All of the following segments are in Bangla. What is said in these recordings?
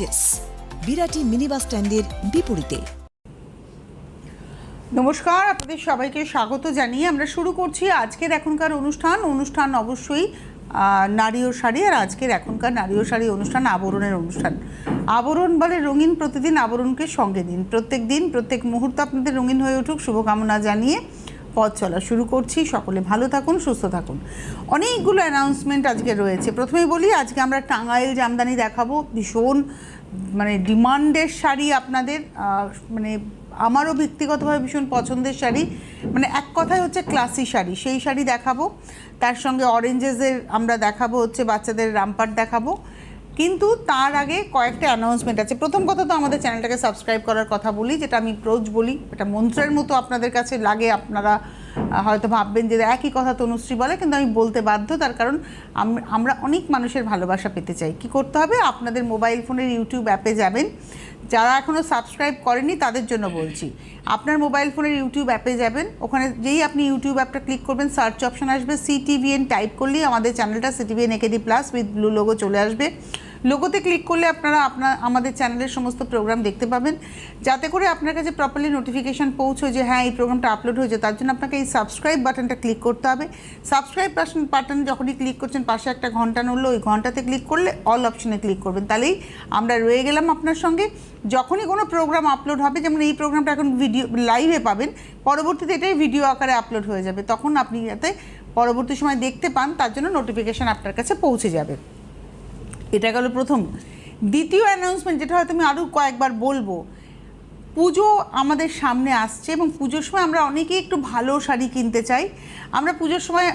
তেজস বিরাটি মিনি বাস স্ট্যান্ডের বিপরীতে। নমস্কার, আপনাদের সবাইকে স্বাগত জানিয়ে আমরা শুরু করছি আজকের এখনকার অনুষ্ঠান অবশ্যই নারী ও শাড়ি। আর আজকের এখনকার নারী ও শাড়ি অনুষ্ঠান আবরণের অনুষ্ঠান। আবরণ বলে রঙিন, প্রতিদিন আবরণকে সঙ্গে দিন, প্রত্যেক দিন প্রত্যেক মুহূর্ত আপনাদের রঙিন হয়ে উঠুক শুভকামনা জানিয়ে পথ চলা শুরু করছি। সকলে ভালো থাকুন, সুস্থ থাকুন। অনেকগুলো অ্যানাউন্সমেন্ট আজকে রয়েছে। প্রথমেই বলি, আজকে আমরা টাঙ্গাইল জামদানি দেখাবো। ভীষণ ডিমান্ডের শাড়ি আপনাদের, আমারও ব্যক্তিগতভাবে ভীষণ পছন্দের শাড়ি, এক কথায় হচ্ছে ক্লাসি শাড়ি, সেই শাড়ি দেখাবো। তার সঙ্গে অরেঞ্জেসের আমরা দেখাবো, হচ্ছে বাচ্চাদের রামপাট দেখাবো। কিন্তু তার আগে কয়েকটা অ্যানাউন্সমেন্ট আছে। প্রথম কথা তো আমাদের চ্যানেলটাকে সাবস্ক্রাইব করার কথা বলি, যেটা আমি রোজ বলি, এটা মন্ত্রের মতো আপনাদের কাছে লাগে। আপনারা হয়তো ভাববেন যে একই কথা তনুশ্রী বলে, কিন্তু আমি বলতে বাধ্য, তার কারণ আমরা অনেক মানুষের ভালোবাসা পেতে চাই। কি করতে হবে? আপনাদের মোবাইল ফোনের ইউটিউব অ্যাপে যাবেন। যারা এখনও সাবস্ক্রাইব করেনি তাদের জন্য বলছি, আপনার মোবাইল ফোনের ইউটিউব অ্যাপে যাবেন। ওখানে যেই আপনি ইউটিউব অ্যাপটা ক্লিক করবেন, সার্চ অপশন আসবে, CTVN টাইপ করলেই আমাদের চ্যানেলটা CTVN AKD+ with blue logo চলে আসবে। লোগোতে ক্লিক করলে আপনারা আমাদের চ্যানেলের সমস্ত প্রোগ্রাম দেখতে পাবেন। যাতে করে আপনার কাছে প্রপারলি নোটিফিকেশান পৌঁছয় যে হ্যাঁ এই প্রোগ্রামটা আপলোড হয়েছে, তার জন্য আপনাকে এই সাবস্ক্রাইব বাটনটা ক্লিক করতে হবে। সাবস্ক্রাইব বাটন যখনই ক্লিক করছেন, পাশে একটা ঘন্টা নড়লো, ওই ঘন্টাতে ক্লিক করলে অল অপশনে ক্লিক করবেন। তাহলেই আমরা রয়ে গেলাম আপনার সঙ্গে। যখনই কোনো প্রোগ্রাম আপলোড হবে, যেমন এই প্রোগ্রামটা এখন ভিডিও লাইভে পাবেন, পরবর্তীতে এটাই ভিডিও আকারে আপলোড হয়ে যাবে, তখন আপনি যাতে পরবর্তী সময় দেখতে পান তার জন্য নোটিফিকেশান আপনার কাছে পৌঁছে যাবে। এটা গেল প্রথম। দ্বিতীয় অ্যানাউন্সমেন্ট, যেটা হয়তো আমি আরও কয়েকবার বলবো, পুজো আমাদের সামনে আসছে এবং পুজোর সময় আমরা অনেকেই একটু ভালো শাড়ি কিনতে চাই। আমরা পুজোর সময়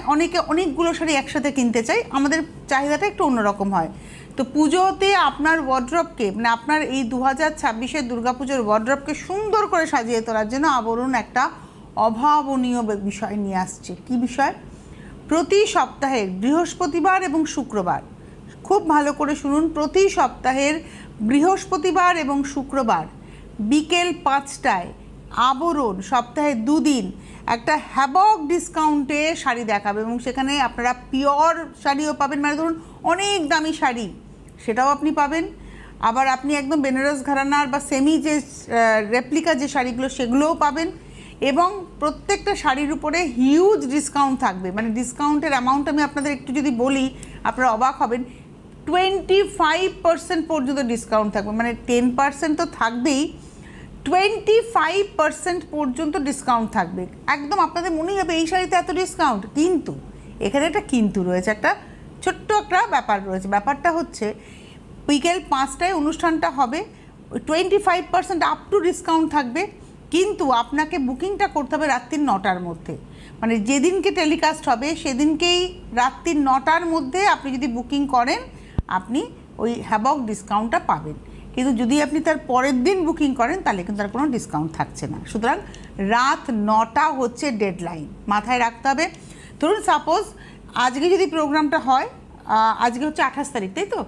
অনেকগুলো শাড়ি একসাথে কিনতে চাই, আমাদের চাহিদাটা একটু অন্যরকম হয়। তো পুজোতে আপনার ওয়ার্ড্রবকে, আপনার এই 2026-এর দুর্গাপুজোর ওয়ার্ড্রবকে সুন্দর করে সাজিয়ে তোলার জন্য আবরণ একটা অভাবনীয় বিষয় নিয়ে আসছে। কি বিষয়? প্রতি সপ্তাহের বৃহস্পতিবার এবং শুক্রবার, খুব ভালো করে শুনুন, প্রতি সপ্তাহের বৃহস্পতিবার এবং শুক্রবার বিকেল 5টায় আবরণ সপ্তাহে 2 দিন একটা হ্যাবক ডিসকাউন্টে শাড়ি দেখাবে। এবং সেখানে আপনারা পিওর শাড়িও পাবেন, ধরুন অনেক দামি শাড়ি, সেটাও আপনি পাবেন। আবার আপনি একদম বেনারস ঘরানার বা সেমি যে রেপ্লিকা যে শাড়িগুলো, সেগুলোও পাবেন। এবং প্রত্যেকটা শাড়ির উপরে হিউজ ডিসকাউন্ট থাকবে। ডিসকাউন্টের অ্যামাউন্ট আমি আপনাদের একটু যদি বলি, আপনারা অবাক হবেন। 25% পর্যন্ত ডিসকাউন্ট থাকবে, 10% তো থাকবেই, 25% পর্যন্ত ডিসকাউন্ট থাকবে। একদম আপনাদের মনেই হবে এই শাড়িতে এত ডিসকাউন্ট, কিন্তু এখানে একটা কিন্তু রয়েছে, একটা ছোট্ট একটা ব্যাপার রয়েছে। ব্যাপারটা হচ্ছে বিকেল 5টায় অনুষ্ঠানটা হবে, 25% আপ টু ডিসকাউন্ট থাকবে, কিন্তু আপনাকে বুকিংটা করতে হবে রাত্রির 9টার মধ্যে। যেদিনকে টেলিকাস্ট হবে সেদিনকেই রাত্রির 9টার মধ্যে আপনি যদি বুকিং করেন, আপনি ওই হ্যাবক ডিসকাউন্টটা পাবেন। কিন্তু যদি আপনি তার পরের দিন বুকিং করেন, তাহলে কিন্তু তার কোনো ডিসকাউন্ট থাকছে না। সুতরাং রাত 9টা হচ্ছে ডেডলাইন, মাথায় রাখতে হবে। ধরুন সাপোজ আজকে যদি প্রোগ্রামটা হয়, আজকে হচ্ছে 28 তারিখ, তাই তো?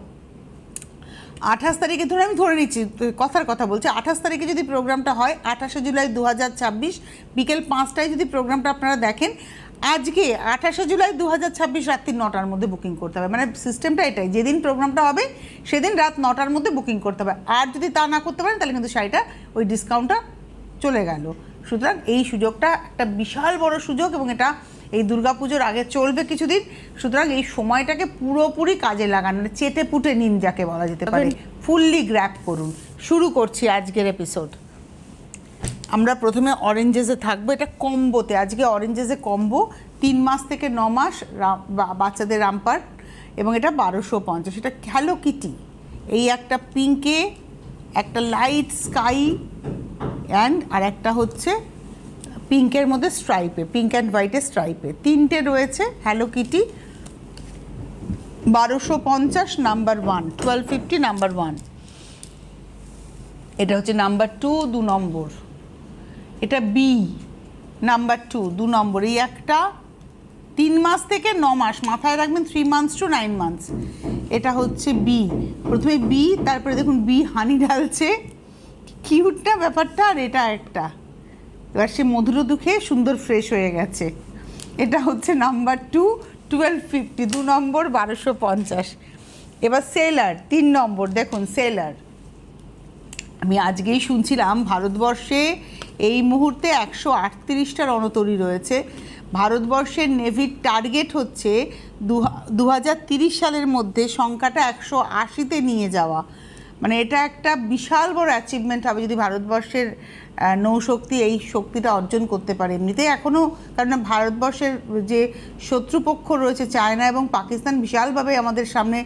28 তারিখে আমি ধরে নিচ্ছি, কথার কথা বলছি, 28 তারিখে যদি প্রোগ্রামটা হয়, 28শে জুলাই 2026 বিকেল 5টায় যদি প্রোগ্রামটা আপনারা দেখেন, আজকে 28শে জুলাই 2026 রাত্রি 9টার মধ্যে বুকিং করতে হবে। সিস্টেমটা এটাই, যেদিন প্রোগ্রামটা হবে সেদিন রাত 9টার মধ্যে বুকিং করতে হবে। আর যদি তা না করতে পারেন, তাহলে কিন্তু শাড়িটা ওই ডিসকাউন্টটা চলে গেল। সুতরাং এই সুযোগটা একটা বিশাল বড় সুযোগ, এবং এটা এই দুর্গাপুজোর আগে চলবে কিছুদিন। সুতরাং এই সময়টাকে পুরোপুরি কাজে লাগান, চেটে পুটে নিন যাকে বলা যেতে পারে, ফুললি গ্র্যাব করুন। শুরু করছি আজকের এপিসোড। আমরা প্রথমে অরেঞ্জেসে থাকবো, এটা কম্বোতে। আজকে অরেঞ্জেসে কম্বো 3 মাস থেকে 9 মাস বাচ্চাদের রামপাট, এবং এটা 1250। এটা হ্যালো কিটি, এই একটা পিঙ্কে, একটা লাইট স্কাই আর একটা হচ্ছে পিঙ্কের মধ্যে স্ট্রাইপে, পিঙ্ক অ্যান্ড হোয়াইটের স্ট্রাইপে, 3টে রয়েছে হ্যালো কিটি। 1250 number 1, 1250 number 1। এটা হচ্ছে নাম্বার 2, 2 নম্বর। এটা বি নাম্বার 2, 2 নম্বর। এই একটা 3 মাস থেকে 9 মাস, মাথায় রাখবেন 3 months to 9 months। এটা হচ্ছে বি, প্রথমে বি, তারপরে দেখুন বি হানি ঢালছে, কিউটটা ব্যাপারটা। আর এটা একটা, এবার সে মধুর দুঃখে সুন্দর ফ্রেশ হয়ে গেছে। এটা হচ্ছে নাম্বার 2, 1250, 2 নম্বর 1250। এবার সেলার 3 নম্বর, দেখুন সেলার আমি আজকেই শুনছিলাম ভারতবর্ষে এই মুহূর্তে 138টা রণতরী রয়েছে। ভারতবর্ষের নেভির টার্গেট হচ্ছে 2030 সালের মধ্যে সংখ্যাটা 180-তে নিয়ে যাওয়া। মানে এটা একটা বিশাল বড় অ্যাচিভমেন্ট হবে যদি ভারতবর্ষের নৌশক্তি এই শক্তিটা অর্জন করতে পারে। এমনিতেই এখনও, কারণ ভারতবর্ষের যে শত্রুপক্ষ রয়েছে চায়না এবং পাকিস্তান বিশালভাবে আমাদের সামনে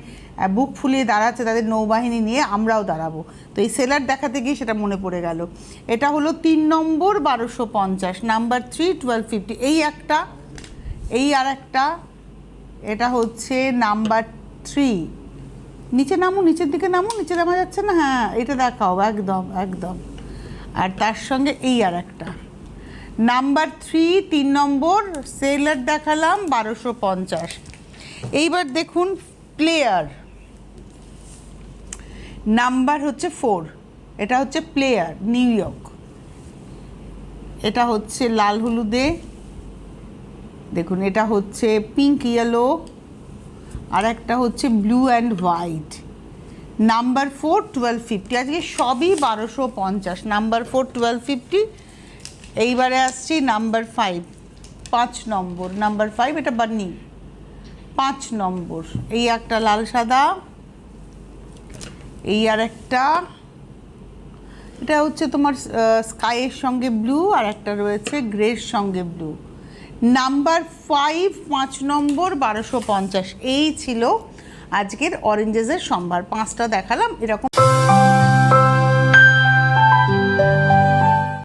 বুক ফুলিয়ে দাঁড়াচ্ছে তাদের নৌবাহিনী নিয়ে, আমরাও দাঁড়াবো। তো এই সেলার দেখাতে গিয়ে সেটা মনে পড়ে গেল। এটা হলো 3 নম্বর 1250, নাম্বার 3 1250, এই একটা, এই আর একটা, এটা হচ্ছে নাম্বার 3। নিচে নামো, নিচের দিকে নামো, নিচে নামা যাচ্ছে না, হ্যাঁ এটা দেখাও, একদম একদম। আর তার সঙ্গে এই আর একটা নাম্বার 3 3 নম্বর সেলার দেখালাম 1250। এইবার দেখুন প্লেয়ার নাম্বার হচ্ছে 4, এটা হচ্ছে প্লেয়ার নিউ ইয়র্ক, এটা হচ্ছে লাল হলুদে, দেখুন এটা হচ্ছে পিঙ্ক ইয়েলো, আর একটা হচ্ছে ব্লু অ্যান্ড হোয়াইট। নাম্বার 4 1250, আজকে সবই 1250। নাম্বার 4 1250। এইবারে আসছি নাম্বার 5 5 নম্বর, নাম্বার 5 এটা বান্নি 5 নম্বর, এই একটা লাল সাদা, এই আর একটা, এটা হচ্ছে তোমার স্কাইয়ের সঙ্গে ব্লু, আর একটা রয়েছে গ্রের সঙ্গে ব্লু। নাম্বার 5 5 নম্বর 1250। এই ছিল আজকের অরেঞ্জেসের সম্ভার। 5টা দেখালাম এরকম।